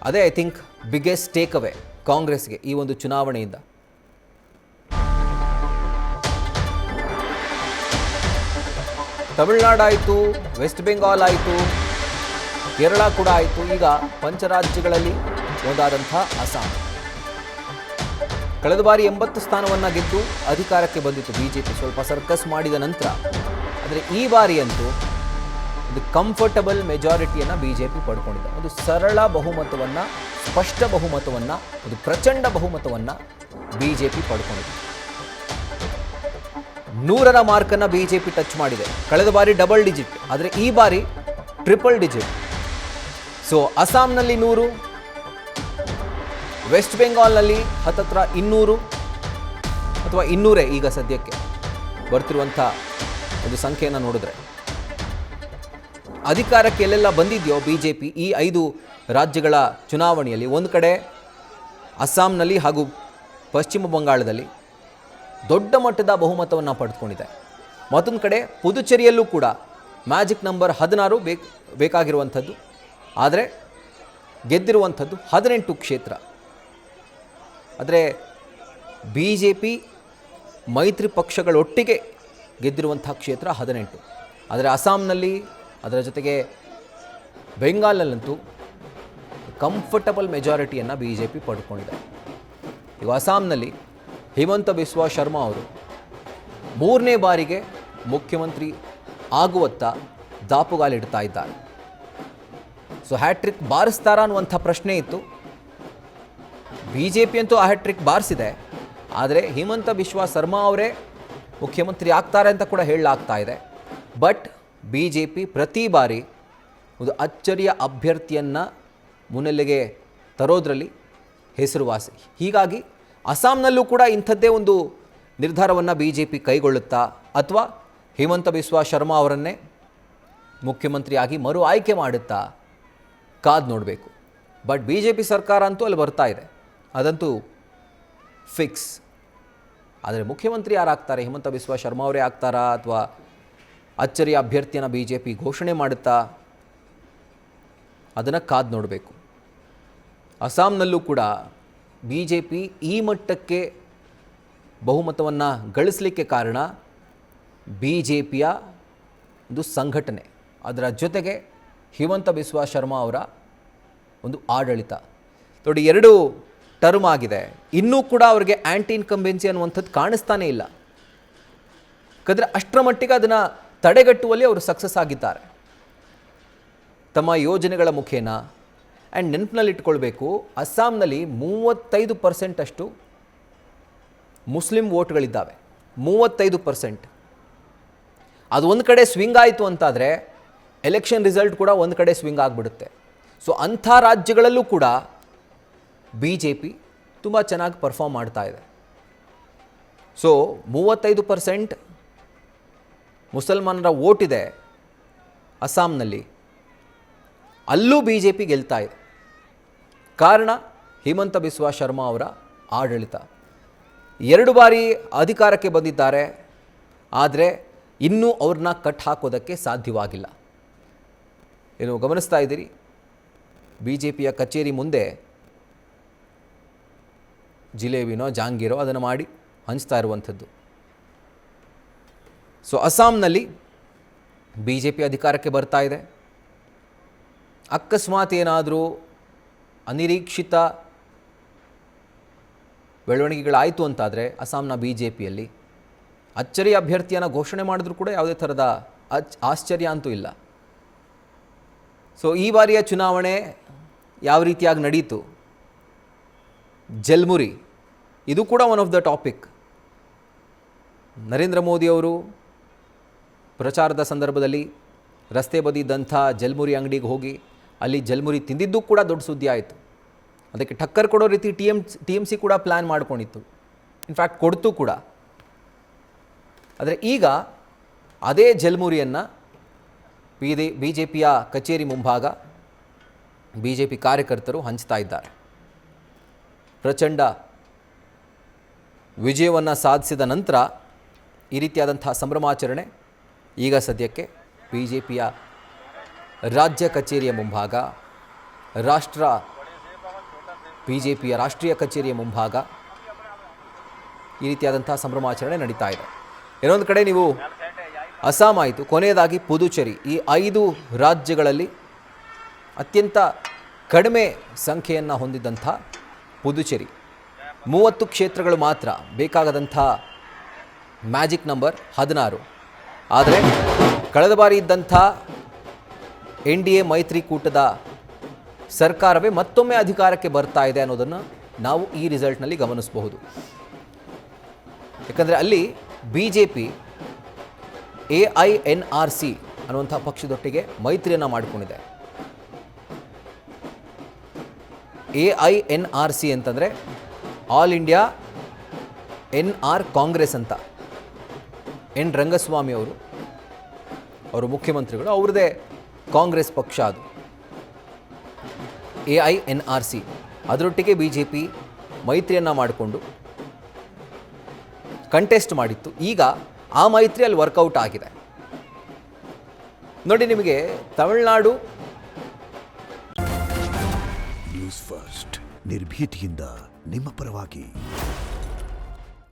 ಅದೇ I think biggest take away ಕಾಂಗ್ರೆಸ್ಗೆ ಈ ಒಂದು ಚುನಾವಣೆಯಿಂದ. ತಮಿಳುನಾಡು ಆಯಿತು, ವೆಸ್ಟ್ ಬೆಂಗಾಲ್ ಆಯಿತು, ಕೇರಳ ಕೂಡ ಆಯಿತು. ಈಗ ಪಂಚರಾಜ್ಯಗಳಲ್ಲಿ ಒಂದಾದಂಥ ಅಸ್ಸಾಂ. ಕಳೆದ ಬಾರಿ 80 ಸ್ಥಾನವನ್ನು ಗೆದ್ದು ಅಧಿಕಾರಕ್ಕೆ ಬಂದಿತ್ತು ಬಿಜೆಪಿ, ಸ್ವಲ್ಪ ಸರ್ಕಸ್ ಮಾಡಿದ ನಂತರ. ಆದರೆ ಈ ಬಾರಿ ಅಂತೂ ಒಂದು ಕಂಫರ್ಟಬಲ್ ಮೆಜಾರಿಟಿಯನ್ನು ಬಿಜೆಪಿ ಪಡ್ಕೊಂಡಿದೆ. ಒಂದು ಸರಳ ಬಹುಮತವನ್ನು, ಸ್ಪಷ್ಟ ಬಹುಮತವನ್ನು, ಒಂದು ಪ್ರಚಂಡ ಬಹುಮತವನ್ನು ಬಿಜೆಪಿ ಪಡ್ಕೊಂಡಿದೆ. 100ರ ಮಾರ್ಕನ್ನು ಬಿಜೆಪಿ ಟಚ್ ಮಾಡಿದೆ. ಕಳೆದ ಬಾರಿ ಡಬಲ್ ಡಿಜಿಟ್, ಆದರೆ ಈ ಬಾರಿ ಟ್ರಿಪಲ್ ಡಿಜಿಟ್. ಸೊ ಅಸ್ಸಾಂನಲ್ಲಿ 100, ವೆಸ್ಟ್ ಬೆಂಗಾಲ್ನಲ್ಲಿ ಹತ್ತತ್ರ 200 ಅಥವಾ 200 ಈಗ ಸದ್ಯಕ್ಕೆ ಬರ್ತಿರುವಂಥ ಒಂದು ಸಂಖ್ಯೆಯನ್ನು ನೋಡಿದ್ರೆ. ಅಧಿಕಾರಕ್ಕೆ ಎಲ್ಲೆಲ್ಲ ಬಂದಿದೆಯೋ ಬಿಜೆಪಿ ಈ 5 ರಾಜ್ಯಗಳ ಚುನಾವಣೆಯಲ್ಲಿ, ಒಂದು ಕಡೆ ಅಸ್ಸಾಂನಲ್ಲಿ ಹಾಗೂ ಪಶ್ಚಿಮ ಬಂಗಾಳದಲ್ಲಿ ದೊಡ್ಡ ಮಟ್ಟದ ಬಹುಮತವನ್ನು ಪಡೆದುಕೊಂಡಿದೆ. ಮತ್ತೊಂದು ಕಡೆ ಪುದುಚೇರಿಯಲ್ಲೂ ಕೂಡ ಮ್ಯಾಜಿಕ್ ನಂಬರ್ 16 ಬೇಕಾಗಿರುವಂಥದ್ದು, ಆದರೆ ಗೆದ್ದಿರುವಂಥದ್ದು 18 ಕ್ಷೇತ್ರ. ಆದರೆ ಬಿ ಜೆ ಪಿ ಮೈತ್ರಿ ಪಕ್ಷಗಳೊಟ್ಟಿಗೆ ಗೆದ್ದಿರುವಂಥ ಕ್ಷೇತ್ರ 18. ಆದರೆ ಅಸ್ಸಾಂನಲ್ಲಿ, ಅದರ ಜೊತೆಗೆ ಬೆಂಗಾಲಲ್ಲಂತೂ ಕಂಫರ್ಟಬಲ್ ಮೆಜಾರಿಟಿಯನ್ನು ಬಿ ಜೆ ಪಿ ಪಡ್ಕೊಂಡಿದೆ. ಈಗ ಅಸ್ಸಾಂನಲ್ಲಿ ಹಿಮಂತ ಬಿಸ್ವಾ ಶರ್ಮಾ ಅವರು 3ನೇ ಬಾರಿಗೆ ಮುಖ್ಯಮಂತ್ರಿ ಆಗುವತ್ತ ದಾಪುಗಾಲಿಡ್ತಾ ಇದ್ದಾರೆ. ಸೊ ಹ್ಯಾಟ್ರಿಕ್ ಬಾರಿಸ್ತಾರ ಅನ್ನುವಂಥ ಪ್ರಶ್ನೆ ಇತ್ತು. ಬಿ ಜೆ ಪಿ ಅಂತೂ ಆ ಹ್ಯಾಟ್ರಿಕ್ ಬಾರಿಸಿದೆ, ಆದರೆ ಹಿಮಂತ ಬಿಸ್ವಾ ಶರ್ಮಾ ಅವರೇ ಮುಖ್ಯಮಂತ್ರಿ ಆಗ್ತಾರೆ ಅಂತ ಕೂಡ ಹೇಳಲಾಗ್ತಾ ಇದೆ. ಬಟ್ ಬಿ ಜೆ ಪಿ ಪ್ರತಿ ಬಾರಿ ಒಂದು ಅಚ್ಚರಿಯ ಅಭ್ಯರ್ಥಿಯನ್ನು ಮುನ್ನೆಲೆಗೆ ತರೋದರಲ್ಲಿ ಹೆಸರುವಾಸಿ. ಹೀಗಾಗಿ ಅಸ್ಸಾಂನಲ್ಲೂ ಕೂಡ ಇಂಥದ್ದೇ ಒಂದು ನಿರ್ಧಾರವನ್ನು ಬಿ ಜೆ ಪಿ ಕೈಗೊಳ್ಳುತ್ತಾ, ಅಥವಾ ಹಿಮಂತ ಬಿಸ್ವಾ ಶರ್ಮಾ ಅವರನ್ನೇ ಮುಖ್ಯಮಂತ್ರಿಯಾಗಿ ಮರು ಆಯ್ಕೆ ಮಾಡುತ್ತಾ ಕಾದು ನೋಡಬೇಕು. ಬಟ್ ಬಿ ಜೆ ಪಿ ಸರ್ಕಾರ ಅಂತೂ ಅಲ್ಲಿ ಬರ್ತಾ ಇದೆ, ಅದಂತೂ ಫಿಕ್ಸ್. ಆದರೆ ಮುಖ್ಯಮಂತ್ರಿ ಯಾರಾಗ್ತಾರೆ? ಹಿಮಂತ ಬಿಸ್ವಾ ಶರ್ಮಾ ಅವರೇ ಆಗ್ತಾರಾ, ಅಥವಾ ಅಚ್ಚರಿಯ ಅಭ್ಯರ್ಥಿಯನ್ನು ಬಿ ಜೆ ಪಿ ಘೋಷಣೆ ಮಾಡುತ್ತಾ? ಅದನ್ನು ಕಾದು ನೋಡಬೇಕು. ಅಸ್ಸಾಂನಲ್ಲೂ ಕೂಡ ಬಿ ಜೆ ಪಿ ಈ ಮಟ್ಟಕ್ಕೆ ಬಹುಮತವನ್ನು ಗಳಿಸಲಿಕ್ಕೆ ಕಾರಣ ಬಿ ಜೆ ಪಿಯ ಒಂದು ಸಂಘಟನೆ, ಅದರ ಜೊತೆಗೆ ಹಿಮಂತ ಬಿಸ್ವಾ ಶರ್ಮಾ ಅವರ ಒಂದು ಆಡಳಿತ. ನೋಡಿ, 2 ಟರ್ಮ್ ಆಗಿದೆ, ಇನ್ನೂ ಕೂಡ ಅವರಿಗೆ ಆ್ಯಂಟಿ ಇನ್ಕಂಬೆನ್ಸಿ ಅನ್ನುವಂಥದ್ದು ಕಾಣಿಸ್ತಾನೇ ಇಲ್ಲ. ಯಾಕಂದರೆ ಅಷ್ಟರ ಮಟ್ಟಿಗೆ ಅದನ್ನು ತಡೆಗಟ್ಟುವಲ್ಲಿ ಅವರು ಸಕ್ಸಸ್ ಆಗಿದ್ದಾರೆ ತಮ್ಮ ಯೋಜನೆಗಳ ಮುಖೇನ. ಆ್ಯಂಡ್ ನೆನಪಿನಲ್ಲಿಟ್ಕೊಳ್ಬೇಕು, ಅಸ್ಸಾಂನಲ್ಲಿ 35% ಅಷ್ಟು ಮುಸ್ಲಿಂ ವೋಟ್ಗಳಿದ್ದಾವೆ. 35%. ಅದು ಒಂದು ಕಡೆ ಸ್ವಿಂಗ್ ಆಯಿತು ಅಂತಾದರೆ ಎಲೆಕ್ಷನ್ ರಿಸಲ್ಟ್ ಕೂಡ ಒಂದು ಕಡೆ ಸ್ವಿಂಗ್ ಆಗಿಬಿಡುತ್ತೆ. ಸೊ ಅಂಥ ರಾಜ್ಯಗಳಲ್ಲೂ ಕೂಡ ಬಿ ಜೆ ಪಿ ತುಂಬ ಚೆನ್ನಾಗಿ ಪರ್ಫಾರ್ಮ್ ಮಾಡ್ತಾ ಇದೆ. ಸೊ 35% ಮುಸಲ್ಮಾನರ ವೋಟ್ ಇದೆ ಅಸ್ಸಾಂನಲ್ಲಿ, ಅಲ್ಲೂ ಬಿ ಜೆ ಪಿ ಗೆಲ್ತಾ ಇದೆ. ಕಾರಣ ಹಿಮಂತ ಬಿಸ್ವಾ ಶರ್ಮಾ ಅವರ ಆಡಳಿತ. 2 ಬಾರಿ ಅಧಿಕಾರಕ್ಕೆ ಬಂದಿದ್ದಾರೆ, ಆದರೆ ಇನ್ನೂ ಅವ್ರನ್ನ ಕಟ್ ಹಾಕೋದಕ್ಕೆ ಸಾಧ್ಯವಾಗಿಲ್ಲ. ಏನು ಗಮನಿಸ್ತಾ ಇದ್ದೀರಿ, ಬಿ ಜೆ ಪಿಯ ಕಚೇರಿ ಮುಂದೆ ಜಿಲೇಬಿನೋ ಜಾಂಗೀರೋ ಅದನ್ನು ಮಾಡಿ ಹಂಚ್ತಾ ಇರುವಂಥದ್ದು. ಸೊ ಅಸ್ಸಾಂನಲ್ಲಿ ಬಿ ಜೆ ಪಿ ಅಧಿಕಾರಕ್ಕೆ ಬರ್ತಾ ಇದೆ. ಅಕಸ್ಮಾತ್ ಏನಾದರೂ ಅನಿರೀಕ್ಷಿತ ಬೆಳವಣಿಗೆಗಳಾಯಿತು ಅಂತಾದರೆ ಅಸ್ಸಾಂನ ಬಿ ಜೆ ಪಿಯಲ್ಲಿ ಅಚ್ಚರಿಯ ಅಭ್ಯರ್ಥಿಯನ್ನು ಘೋಷಣೆ ಮಾಡಿದ್ರೂ ಕೂಡ ಯಾವುದೇ ಥರದ ಆಶ್ಚರ್ಯ ಅಂತೂ ಇಲ್ಲ. ಸೊ ಈ ಬಾರಿಯ ಚುನಾವಣೆ ಯಾವ ರೀತಿಯಾಗಿ ನಡೀತು, ಜಲ್ಮುರಿ ಇದು ಕೂಡ one of the topic. Narendra ಮೋದಿಯವರು ಪ್ರಚಾರದ ಸಂದರ್ಭದಲ್ಲಿ ರಸ್ತೆ ಬದಿ ಇದ್ದಂಥ ಜಲ್ಮುರಿ ಅಂಗಡಿಗೆ ಹೋಗಿ ಅಲ್ಲಿ ಜಲ್ಮುರಿ ತಿಂದಿದ್ದು ಕೂಡ ದೊಡ್ಡ ಸುದ್ದಿ ಆಯಿತು. ಅದಕ್ಕೆ ಟಕ್ಕರ್ ಕೊಡೋ ರೀತಿ ಟಿ ಎಮ್ ಸಿ ಕೂಡ ಪ್ಲ್ಯಾನ್ ಮಾಡ್ಕೊಂಡಿತ್ತು, ಇನ್ಫ್ಯಾಕ್ಟ್ ಕೊಡ್ತು ಕೂಡ. ಆದರೆ ಈಗ ಅದೇ ಜಲ್ಮುರಿಯನ್ನು ಬಿ ಜೆ ಪಿಯ ಕಚೇರಿ ಮುಂಭಾಗ ಬಿ ಜೆ ಪಿ ಕಾರ್ಯಕರ್ತರು ಹಂಚ್ತಾ ಇದ್ದಾರೆ. ಪ್ರಚಂಡ ವಿಜಯವನ್ನು ಸಾಧಿಸಿದ ನಂತರ ಈ ರೀತಿಯಾದಂಥ ಸಂಭ್ರಮಾಚರಣೆ ಈಗ ಸದ್ಯಕ್ಕೆ ಬಿ ಜೆ ಪಿಯ ರಾಜ್ಯ ಕಚೇರಿಯ ಮುಂಭಾಗ, ರಾಷ್ಟ್ರ BJPಯ ರಾಷ್ಟ್ರೀಯ ಕಚೇರಿಯ ಮುಂಭಾಗ ಈ ರೀತಿಯಾದಂಥ ಸಂಭ್ರಮಾಚರಣೆ ನಡೀತಾ ಇದೆ. ಇನ್ನೊಂದು ಕಡೆ ನೀವು ಅಸ್ಸಾಂ ಆಯಿತು, ಕೊನೆಯದಾಗಿ ಪುದುಚೇರಿ. ಈ 5 ರಾಜ್ಯಗಳಲ್ಲಿ ಅತ್ಯಂತ ಕಡಿಮೆ ಸಂಖ್ಯೆಯನ್ನು ಹೊಂದಿದ್ದಂಥ ಪುದುಚೇರಿ 30 ಕ್ಷೇತ್ರಗಳು ಮಾತ್ರ, ಬೇಕಾಗದಂಥ ಮ್ಯಾಜಿಕ್ ನಂಬರ್ 16. ಆದರೆ ಕಳೆದ ಬಾರಿ ಇದ್ದಂಥ NDA ಮೈತ್ರಿಕೂಟದ ಸರ್ಕಾರವೇ ಮತ್ತೊಮ್ಮೆ ಅಧಿಕಾರಕ್ಕೆ ಬರ್ತಾ ಇದೆ ಅನ್ನೋದನ್ನು ನಾವು ಈ ರಿಸಲ್ಟ್ನಲ್ಲಿ ಗಮನಿಸಬಹುದು. ಯಾಕಂದರೆ ಅಲ್ಲಿ BJP AINRC ಅನ್ನುವಂಥ ಪಕ್ಷದೊಟ್ಟಿಗೆ ಮೈತ್ರಿಯನ್ನು ಮಾಡಿಕೊಂಡಿದೆ. AINRC ಅಂತಂದರೆ ಆಲ್ ಇಂಡಿಯಾ NR ಕಾಂಗ್ರೆಸ್ ಅಂತ. N ರಂಗಸ್ವಾಮಿ ಅವರು ಮುಖ್ಯಮಂತ್ರಿಗಳು, ಅವ್ರದ್ದೇ ಕಾಂಗ್ರೆಸ್ ಪಕ್ಷ ಅದು. AINRC ಅದರೊಟ್ಟಿಗೆ BJP ಮೈತ್ರಿಯನ್ನು ಮಾಡಿಕೊಂಡು ಕಂಟೆಸ್ಟ್ ಮಾಡಿತ್ತು. ಈಗ ಆ ಮೈತ್ರಿ ಅಲ್ಲಿ ವರ್ಕೌಟ್ ಆಗಿದೆ. ನೋಡಿ, ನಿಮಗೆ ತಮಿಳುನಾಡು ನ್ಯೂಸ್ ಫಸ್ಟ್ ನಿರ್ಭೀತಿಯಿಂದ ನಿಮ್ಮ ಪರವಾಗಿ.